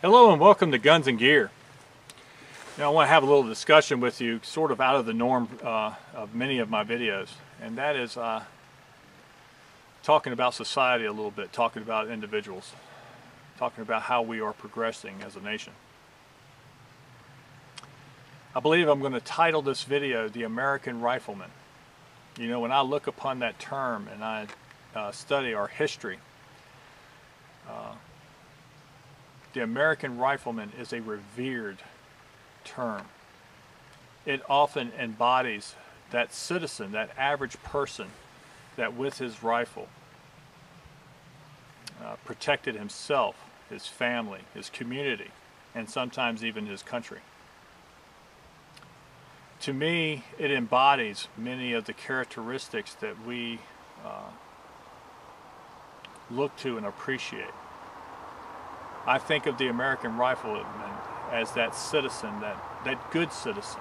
Hello and welcome to Guns and Gear. I want to have a little discussion with you sort of out of the norm of many of my videos, and that is talking about society a little bit, talking about individuals, talking about how we are progressing as a nation. I believe I'm going to title this video The American Rifleman. You know, when I look upon that term and I study our history, the American Rifleman is a revered term. It often embodies that citizen, that average person that with his rifle protected himself, his family, his community, and sometimes even his country. To me, it embodies many of the characteristics that we look to and appreciate. I think of the American Rifleman as that citizen, that good citizen,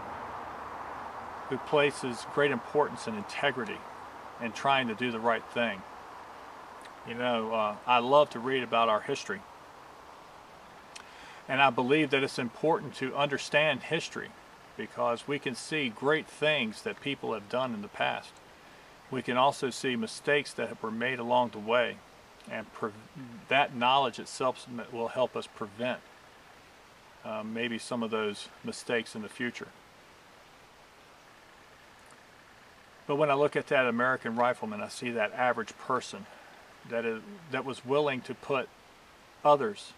who places great importance in integrity and trying to do the right thing. You know, I love to read about our history, and I believe that it's important to understand history because we can see great things that people have done in the past. We can also see mistakes that were made along the way, and that knowledge itself will help us prevent maybe some of those mistakes in the future. But when I look at that American Rifleman, I see that average person that was willing to put others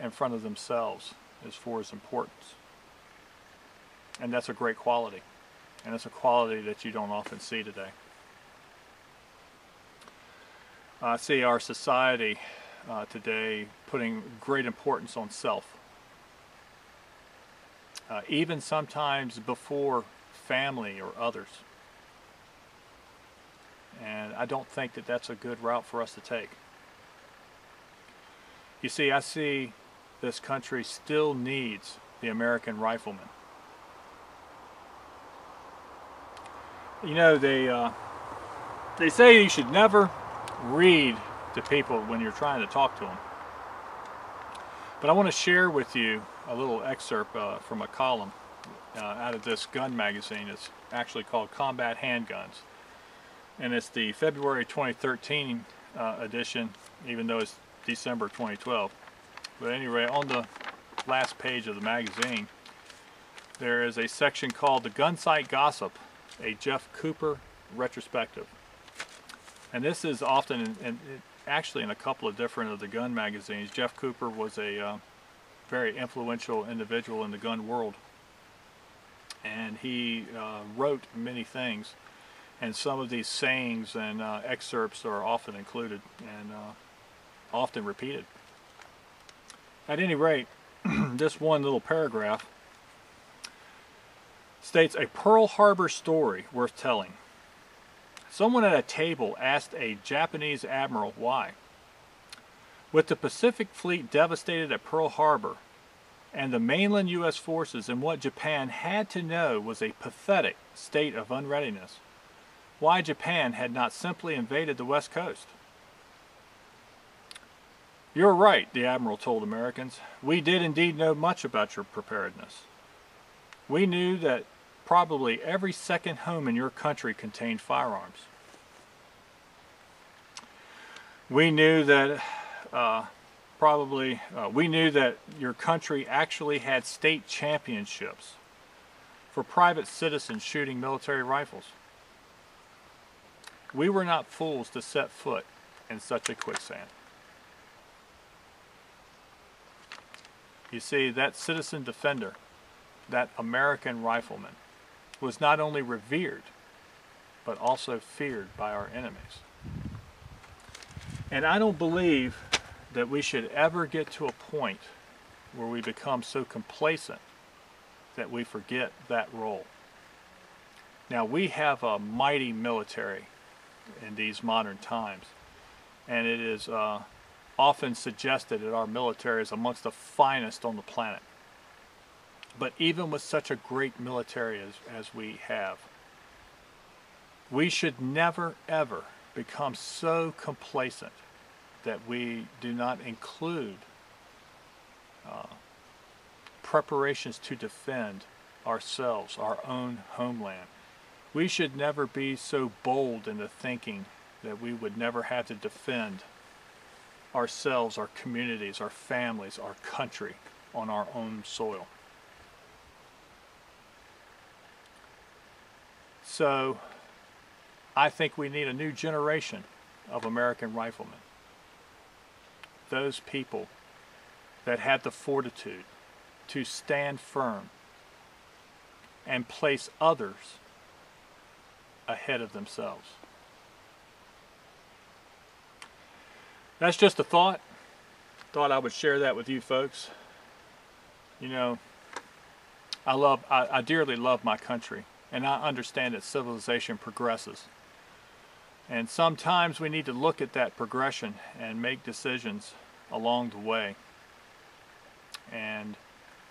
in front of themselves as far as importance. And that's a great quality. And it's a quality that you don't often see today. I see our society today putting great importance on self. Even sometimes before family or others. And I don't think that that's a good route for us to take. You see, I see this country still needs the American Rifleman. You know, they say you should never read to people when you're trying to talk to them. But I want to share with you a little excerpt from a column out of this gun magazine. It's actually called Combat Handguns. And it's the February 2013 edition, even though it's December 2012. But anyway, on the last page of the magazine, there is a section called The Gunsight Gossip, a Jeff Cooper retrospective. And this is often, actually in a couple of different of the gun magazines. Jeff Cooper was a very influential individual in the gun world. And he wrote many things. And some of these sayings and excerpts are often included and often repeated. At any rate, this one little paragraph states a Pearl Harbor story worth telling. Someone at a table asked a Japanese admiral why. With the Pacific Fleet devastated at Pearl Harbor and the mainland U.S. forces in what Japan had to know was a pathetic state of unreadiness, why Japan had not simply invaded the West Coast. You're right, the admiral told Americans. We did indeed know much about your preparedness. We knew that probably every second home in your country contained firearms. We knew that we knew that your country actually had state championships for private citizens shooting military rifles. We were not fools to set foot in such a quicksand. You see, that citizen defender, that American Rifleman, was not only revered, but also feared by our enemies. And I don't believe that we should ever get to a point where we become so complacent that we forget that role. Now, we have a mighty military in these modern times, and it is often suggested that our military is amongst the finest on the planet. But even with such a great military as we have, we should never ever become so complacent that we do not include preparations to defend ourselves, our own homeland. We should never be so bold in the thinking that we would never have to defend ourselves, our communities, our families, our country on our own soil. So I think we need a new generation of American riflemen. Those people that have the fortitude to stand firm and place others ahead of themselves. That's just a thought. Thought I would share that with you folks. You know, I dearly love my country, and I understand that civilization progresses. And sometimes we need to look at that progression and make decisions along the way. And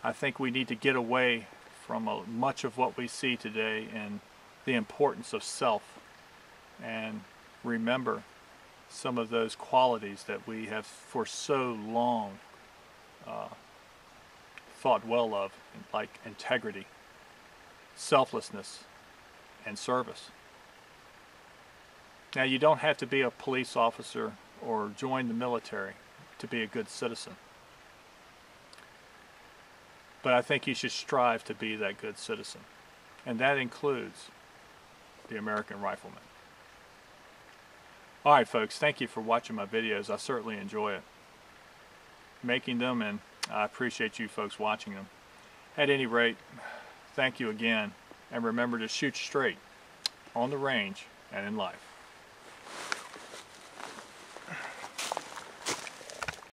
I think we need to get away from much of what we see today and the importance of self, and remember some of those qualities that we have for so long thought well of, like integrity, selflessness, and service. Now, you don't have to be a police officer or join the military to be a good citizen. But I think you should strive to be that good citizen. And that includes the American Rifleman. Alright folks, thank you for watching my videos. I certainly enjoy it, making them, and I appreciate you folks watching them. At any rate, thank you again, and remember to shoot straight on the range and in life.